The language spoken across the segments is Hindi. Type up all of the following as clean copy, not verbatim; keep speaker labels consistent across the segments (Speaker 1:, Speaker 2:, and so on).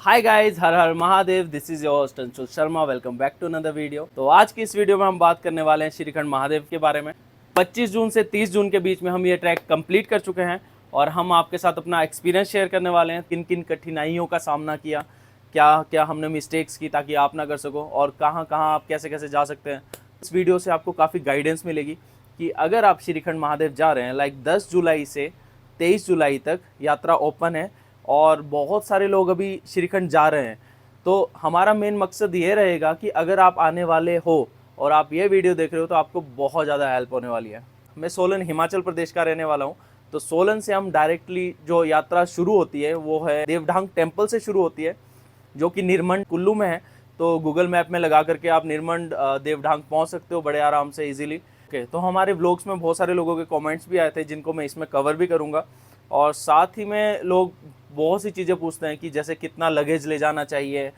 Speaker 1: Hi guys, Har Har Mahadev. This is your host Anshul Sharma. Welcome back to another video. तो आज की इस वीडियो में हम बात करने वाले हैं श्रीखंड महादेव के बारे में। 25 जून से 30 जून के बीच में हम ये ट्रैक कंप्लीट कर चुके हैं और हम आपके साथ अपना एक्सपीरियंस शेयर करने वाले हैं। किन किन कठिनाइयों का सामना किया, क्या क्या हमने मिस्टेक्स की ताकि आप ना कर सको, और कहाँ कहाँ आप कैसे कैसे जा सकते हैं। इस वीडियो से आपको काफ़ी गाइडेंस मिलेगी कि अगर आप श्रीखंड महादेव जा रहे हैं, लाइक 10 जुलाई से 23 जुलाई तक यात्रा ओपन है और बहुत सारे लोग अभी श्रीखंड जा रहे हैं। तो हमारा मेन मकसद ये रहेगा कि अगर आप आने वाले हो और आप ये वीडियो देख रहे हो तो आपको बहुत ज़्यादा हेल्प होने वाली है। मैं सोलन हिमाचल प्रदेश का रहने वाला हूँ। तो सोलन से हम डायरेक्टली जो यात्रा शुरू होती है वो है देवढांग टेम्पल से शुरू होती है, जो कि निरमंड कुल्लू में है। तो गूगल मैप में लगा करके आप निरमंड देवढांग पहुँच सकते हो बड़े आराम से ईजिली। ओके, तो हमारे व्लॉग्स में बहुत सारे लोगों के कमेंट्स भी आए थे जिनको मैं इसमें कवर भी करूँगा। और साथ ही में लोग बहुत सी चीज़ें पूछते हैं कि जैसे कितना लगेज ले जाना चाहिए,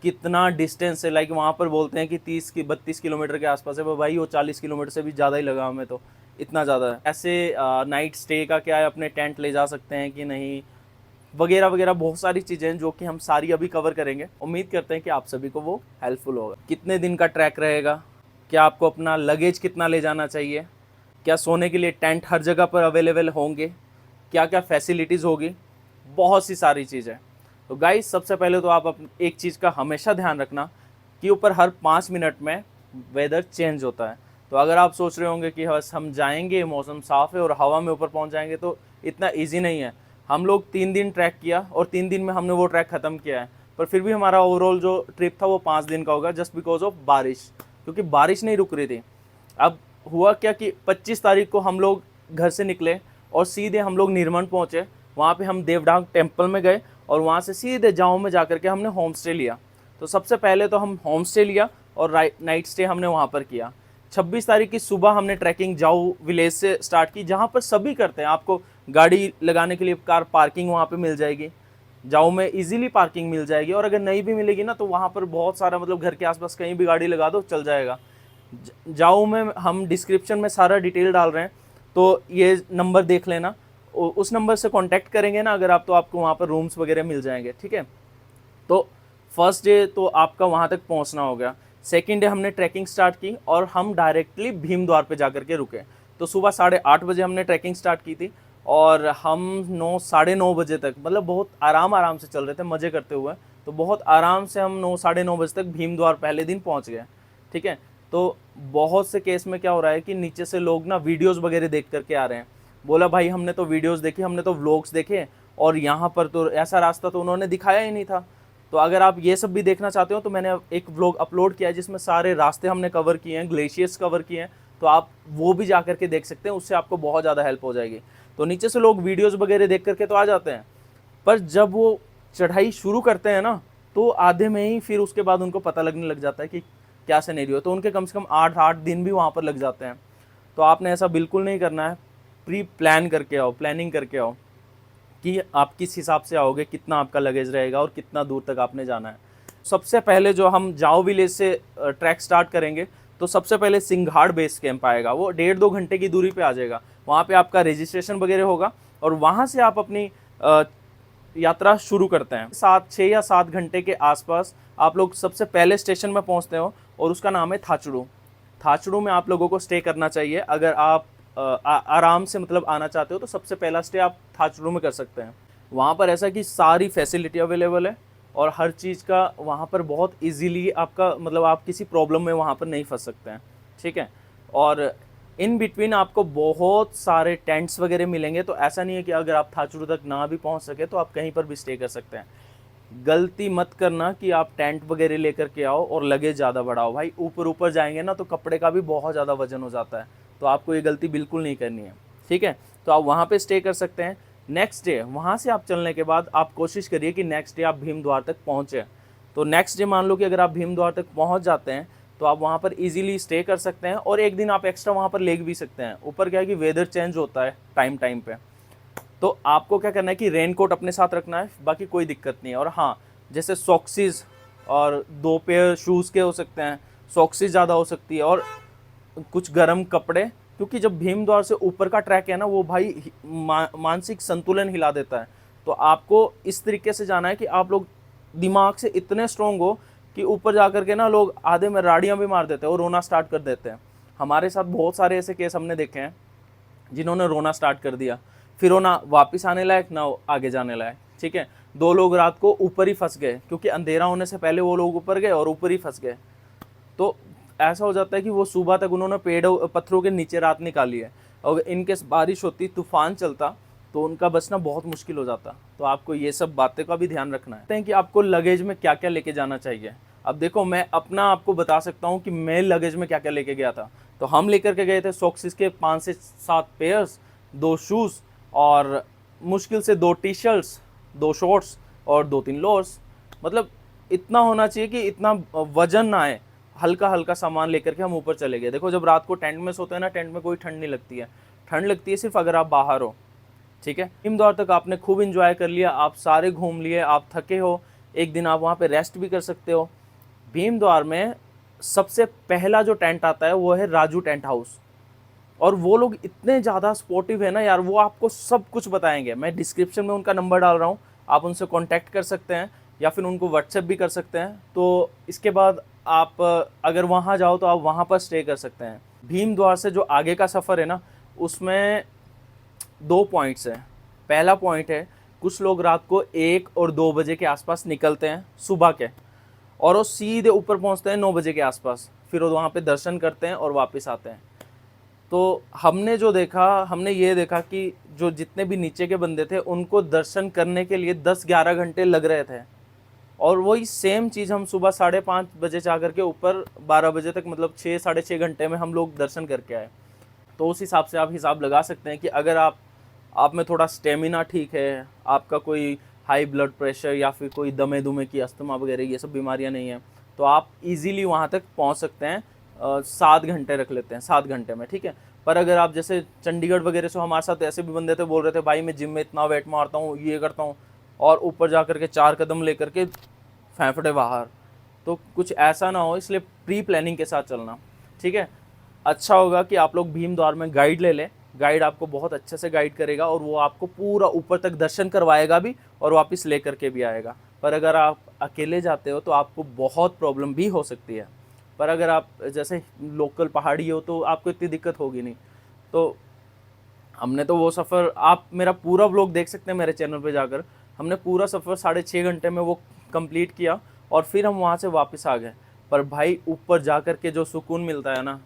Speaker 1: कितना डिस्टेंस है। लाइक वहाँ पर बोलते हैं कि 32 किलोमीटर के आसपास है, भाई वो 40 किलोमीटर से भी ज़्यादा ही लगा हमें, तो इतना ज़्यादा है। ऐसे नाइट स्टे का क्या है, अपने टेंट ले जा सकते हैं कि नहीं, वगैरह वगैरह बहुत सारी चीज़ें हैं जो कि हम सारी अभी कवर करेंगे। उम्मीद करते हैं कि आप सभी को वो हेल्पफुल होगा। कितने दिन का ट्रैक रहेगा, क्या आपको अपना लगेज कितना ले जाना चाहिए, क्या सोने के लिए टेंट हर जगह पर अवेलेबल होंगे, क्या क्या फैसिलिटीज़ होगी, बहुत सी सारी चीज़ें। तो गाइस, सबसे पहले तो आप एक चीज़ का हमेशा ध्यान रखना कि ऊपर हर 5 मिनट में वेदर चेंज होता है। तो अगर आप सोच रहे होंगे कि बस हम जाएंगे, मौसम साफ़ है और हवा में ऊपर पहुंच जाएंगे, तो इतना ईजी नहीं है। हम लोग 3 दिन ट्रैक किया और 3 दिन में हमने वो ट्रैक ख़त्म किया है, पर फिर भी हमारा ओवरऑल जो ट्रिप था वो 5 दिन का होगा, जस्ट बिकॉज ऑफ बारिश, क्योंकि बारिश नहीं रुक रही थी। अब हुआ क्या कि 25 तारीख को हम लोग घर से निकले और सीधे हम लोग निरमंड पहुँचे। वहाँ पे हम देवढांग टेम्पल में गए और वहाँ से सीधे जाओ में जा करके हमने होम स्टे लिया। तो सबसे पहले तो हम होम स्टे लिया और नाइट स्टे हमने वहाँ पर किया। 26 तारीख की सुबह हमने ट्रैकिंग जाऊ विलेज से स्टार्ट की, जहाँ पर सभी करते हैं। आपको गाड़ी लगाने के लिए कार पार्किंग वहाँ पे मिल जाएगी, जाऊ में इजीली पार्किंग मिल जाएगी। और अगर नहीं भी मिलेगी ना, तो वहाँ पर बहुत सारा, मतलब घर के आसपास कहीं भी गाड़ी लगा दो चल जाएगा। जाऊ में हम डिस्क्रिप्शन में सारा डिटेल डाल रहे हैं, तो ये नंबर देख लेना। उस नंबर से कांटेक्ट करेंगे ना अगर आप, तो आपको वहाँ पर रूम्स वगैरह मिल जाएंगे, ठीक है। तो फर्स्ट डे तो आपका वहाँ तक पहुँचना हो गया। सेकेंड डे हमने ट्रैकिंग स्टार्ट की और हम डायरेक्टली भीम द्वार पे जा करके रुके। तो सुबह 8:30 बजे हमने ट्रैकिंग स्टार्ट की थी और हम 9 साढ़े 9 बजे तक, मतलब बहुत आराम से चल रहे थे, मज़े करते हुए। तो बहुत आराम से हम 9 साढ़े 9 बजे तक भीम द्वार पहले दिन पहुँच गए, ठीक है। तो बहुत से केस में क्या हो रहा है कि नीचे से लोग ना वीडियोज़ वगैरह देख करके आ रहे हैं। बोला भाई हमने तो वीडियोज़ देखी, हमने तो व्लॉग्स देखे, और यहाँ पर तो ऐसा रास्ता तो उन्होंने दिखाया ही नहीं था। तो अगर आप ये सब भी देखना चाहते हो तो मैंने एक व्लॉग अपलोड किया है जिसमें सारे रास्ते हमने कवर किए हैं, ग्लेशियर्स कवर किए हैं। तो आप वो भी जा करके देख सकते हैं, उससे आपको बहुत ज़्यादा हेल्प हो जाएगी। तो नीचे से लोग वीडियोज़ वगैरह देख करके तो आ जाते हैं, पर जब वो चढ़ाई शुरू करते हैं ना, तो आधे में ही फिर उसके बाद उनको पता लगने लग जाता है कि क्या सिनेरियो। तो उनके कम से कम 8 दिन भी वहाँ पर लग जाते हैं। तो आपने ऐसा बिल्कुल नहीं करना है। प्री प्लान करके आओ, प्लानिंग करके आओ कि आप किस हिसाब से आओगे, कितना आपका लगेज रहेगा और कितना दूर तक आपने जाना है। सबसे पहले जो हम जाओ विलेज से ट्रैक स्टार्ट करेंगे, तो सबसे पहले सिंघाड़ बेस कैंप आएगा। वो 1.5-2 घंटे की दूरी पे आ जाएगा। वहाँ पे आपका रजिस्ट्रेशन वगैरह होगा और वहाँ से आप अपनी यात्रा शुरू करते हैं। 6 या 7 घंटे के आसपास आप लोग सबसे पहले स्टेशन में पहुँचते हो और उसका नाम है थाचड़ू। थाचड़ू में आप लोगों को स्टे करना चाहिए। अगर आप आराम से मतलब आना चाहते हो तो सबसे पहला स्टे आप थाचड़ू में कर सकते हैं। वहाँ पर ऐसा कि सारी फैसिलिटी अवेलेबल है और हर चीज़ का वहाँ पर बहुत इजीली आपका, मतलब आप किसी प्रॉब्लम में वहाँ पर नहीं फंस सकते हैं, ठीक है। और इन बिटवीन आपको बहुत सारे टेंट्स वगैरह मिलेंगे। तो ऐसा नहीं है कि अगर आप थाचड़ू तक ना भी पहुँच सके तो आप कहीं पर भी स्टे कर सकते हैं। गलती मत करना कि आप टेंट वगैरह लेकर के आओ और लगेज ज़्यादा बढ़ाओ। भाई ऊपर जाएंगे ना तो कपड़े का भी बहुत ज़्यादा वजन हो जाता है। तो आपको ये गलती बिल्कुल नहीं करनी है, ठीक है। तो आप वहाँ पे स्टे कर सकते हैं। नेक्स्ट डे वहाँ से आप चलने के बाद आप कोशिश करिए कि नेक्स्ट डे आप भीम द्वार तक पहुँचे। तो नेक्स्ट डे मान लो कि अगर आप भीम द्वार तक पहुँच जाते हैं तो आप वहाँ पर ईजिली स्टे कर सकते हैं और एक दिन आप एक्स्ट्रा वहाँ पर ले भी सकते हैं। ऊपर क्या है कि वेदर चेंज होता है टाइम पे, तो आपको क्या करना है कि रेनकोट अपने साथ रखना है, बाकी कोई दिक्कत नहीं है। और हाँ, जैसे सॉक्सीज और 2 पेयर शूज़ के हो सकते हैं, सॉक्सीज ज़्यादा हो सकती है, और कुछ गर्म कपड़े, क्योंकि जब भीम द्वार से ऊपर का ट्रैक है ना, वो भाई मानसिक संतुलन हिला देता है। तो आपको इस तरीके से जाना है कि आप लोग दिमाग से इतने स्ट्रोंग हो कि ऊपर जाकर के ना लोग आधे में राड़ियाँ भी मार देते हैं और रोना स्टार्ट कर देते हैं। हमारे साथ बहुत सारे ऐसे केस हमने देखे हैं जिन्होंने रोना स्टार्ट कर दिया, फिर वो ना वापस आने लायक ना आगे जाने लायक। ठीक है, 2 लोग रात को ऊपर ही फंस गए क्योंकि अंधेरा होने से पहले वो लोग ऊपर गए और ऊपर ही फंस गए। तो ऐसा हो जाता है कि वो सुबह तक उन्होंने पेड़ों पत्थरों के नीचे रात निकाली है, और इनकेस बारिश होती, तूफान चलता, तो उनका बचना बहुत मुश्किल हो जाता। तो आपको ये सब बातें का भी ध्यान रखना है कि आपको लगेज में क्या क्या लेके जाना चाहिए। अब देखो, मैं अपना आपको बता सकता हूँ कि मैं लगेज में क्या क्या लेके गया था। तो हम लेकर के गए थे सॉक्सेस के 5 से 7 पेयर्स, 2 शूज़ और मुश्किल से 2 टी शर्ट्स, 2 शॉर्ट्स और 2-3 लोअर्स। मतलब इतना होना चाहिए कि इतना वजन ना आए, हल्का हल्का सामान लेकर के हम ऊपर चले गए। देखो, जब रात को टेंट में सोते हैं ना, टेंट में कोई ठंड नहीं लगती है, ठंड लगती है सिर्फ अगर आप बाहर हो। ठीक है, भीमद्वार तक आपने खूब इंजॉय कर लिया, आप सारे घूम लिए, आप थके हो, एक दिन आप वहाँ पे रेस्ट भी कर सकते हो। भीमद्वार में सबसे पहला जो टेंट आता है वो है राजू टेंट हाउस, और वो लोग इतने ज़्यादा सपोर्टिव है ना यार, वो आपको सब कुछ बताएंगे। मैं डिस्क्रिप्शन में उनका नंबर डाल रहा हूँ, आप उनसे कांटेक्ट कर सकते हैं या फिर उनको व्हाट्सएप भी कर सकते हैं। तो इसके बाद आप अगर वहाँ जाओ तो आप वहाँ पर स्टे कर सकते हैं। भीमद्वार से जो आगे का सफ़र है ना, उसमें 2 पॉइंट्स हैं। पहला पॉइंट है, कुछ लोग रात को 1 और 2 बजे के आसपास निकलते हैं सुबह के, और वो सीधे ऊपर पहुंचते हैं 9 बजे के आसपास, फिर वो वहाँ पे दर्शन करते हैं और वापस आते हैं। तो हमने जो देखा, हमने ये देखा कि जो जितने भी नीचे के बंदे थे उनको दर्शन करने के लिए 10-11 घंटे लग रहे थे, और वही सेम चीज़ हम सुबह 5:30 बजे जा कर के ऊपर 12 बजे तक, मतलब 6-6.5 घंटे में हम लोग दर्शन करके आए। तो उस हिसाब से आप हिसाब लगा सकते हैं कि अगर आप में थोड़ा स्टेमिना ठीक है, आपका कोई हाई ब्लड प्रेशर या फिर कोई दमे दुमे की अस्थमा वगैरह ये सब बीमारियां नहीं हैं, तो आप इजीली वहाँ तक पहुँच सकते हैं। 7 घंटे रख लेते हैं, 7 घंटे में, ठीक है। पर अगर आप जैसे चंडीगढ़ वगैरह से, हमारे साथ ऐसे भी बंदे थे, बोल रहे थे भाई मैं जिम में इतना वेट मारता हूँ, ये करता हूँ, और ऊपर जा कर के 4 कदम ले करके फेंफड़े बाहर। तो कुछ ऐसा ना हो, इसलिए प्री प्लानिंग के साथ चलना, ठीक है। अच्छा होगा कि आप लोग भीमद्वार में गाइड ले लें, गाइड आपको बहुत अच्छे से गाइड करेगा और वो आपको पूरा ऊपर तक दर्शन करवाएगा भी और वापस ले करके भी आएगा। पर अगर आप अकेले जाते हो तो आपको बहुत प्रॉब्लम भी हो सकती है, पर अगर आप जैसे लोकल पहाड़ी हो तो आपको इतनी दिक्कत होगी नहीं। तो हमने तो वो सफ़र, आप मेरा पूरा व्लॉग देख सकते हैं मेरे चैनल पे जाकर, हमने पूरा सफ़र 6.5 घंटे में वो कंप्लीट किया और फिर हम वहाँ से वापस आ गए। पर भाई ऊपर जा कर के जो सुकून मिलता है ना,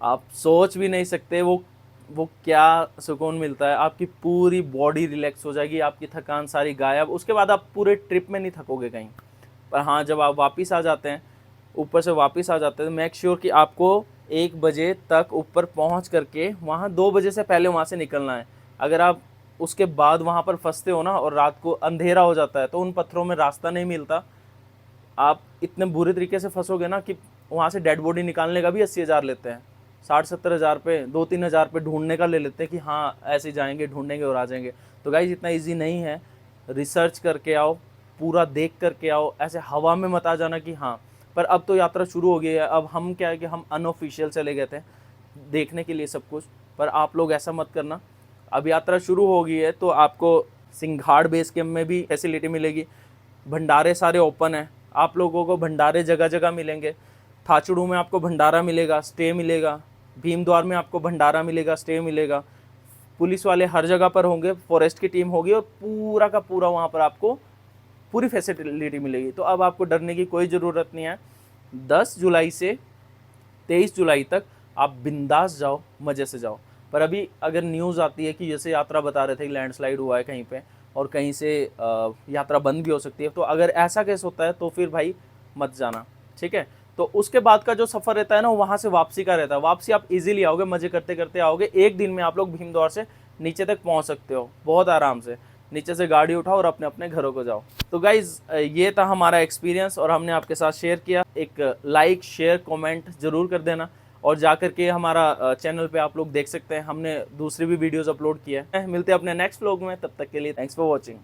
Speaker 1: आप सोच भी नहीं सकते वो क्या सुकून मिलता है। आपकी पूरी बॉडी रिलैक्स हो जाएगी, आपकी थकान सारी गायब, उसके बाद आप पूरे ट्रिप में नहीं थकोगे कहीं। पर हाँ, जब आप वापस आ जाते हैं, ऊपर से वापस आ जाते हैं, तो मेक श्योर कि आपको 1 बजे तक ऊपर पहुंच करके वहाँ 2 बजे से पहले वहाँ से निकलना है। अगर आप उसके बाद वहाँ पर फंसते हो ना और रात को अंधेरा हो जाता है तो उन पत्थरों में रास्ता नहीं मिलता, आप इतने बुरे तरीके से फंसोगे ना कि वहाँ से डेड बॉडी निकालने का भी 80,000 लेते हैं, 60-70 हज़ार पे, 2-3 हज़ार पे ढूंढने का ले लेते हैं कि हाँ ऐसे जाएंगे, ढूंढेंगे और आ जाएंगे। तो गाइस इतना इजी नहीं है, रिसर्च करके आओ, पूरा देख करके आओ, ऐसे हवा में मत आ जाना कि हाँ। पर अब तो यात्रा शुरू हो गई है, अब हम क्या है कि हम अनऑफिशियल चले गए थे देखने के लिए सब कुछ, पर आप लोग ऐसा मत करना। अब यात्रा शुरू हो गई है तो आपको सिंघाड़ बेस कैंप में भी फैसिलिटी मिलेगी, भंडारे सारे ओपन हैं, आप लोगों को भंडारे जगह जगह मिलेंगे। थाचड़ू में आपको भंडारा मिलेगा, स्टे मिलेगा, भीमद्वार में आपको भंडारा मिलेगा, स्टे मिलेगा, पुलिस वाले हर जगह पर होंगे, फॉरेस्ट की टीम होगी और पूरा का पूरा वहाँ पर आपको पूरी फैसिलिटी मिलेगी। तो अब आपको डरने की कोई ज़रूरत नहीं है। 10 जुलाई से 23 जुलाई तक आप बिंदास जाओ, मज़े से जाओ। पर अभी अगर न्यूज़ आती है कि जैसे यात्रा बता रहे थे कि लैंडस्लाइड हुआ है कहीं पे और कहीं से यात्रा बंद भी हो सकती है, तो अगर ऐसा केस होता है तो फिर भाई मत जाना, ठीक है। तो उसके बाद का जो सफ़र रहता है ना, वहाँ से वापसी का रहता है। वापसी आप इजीली आओगे, मज़े करते करते आओगे। 1 दिन में आप लोग भीमद्वार से नीचे तक पहुँच सकते हो बहुत आराम से। नीचे से गाड़ी उठाओ और अपने अपने घरों को जाओ। तो गाइज़ ये था हमारा एक्सपीरियंस और हमने आपके साथ शेयर किया। एक लाइक, शेयर, कमेंट ज़रूर कर देना और जाकर के हमारा चैनल पे आप लोग देख सकते हैं, हमने दूसरी भी वीडियोज़ अपलोड किया है। मिलते हैं अपने नेक्स्ट व्लॉग में, तब तक के लिए थैंक्स फॉर वॉचिंग।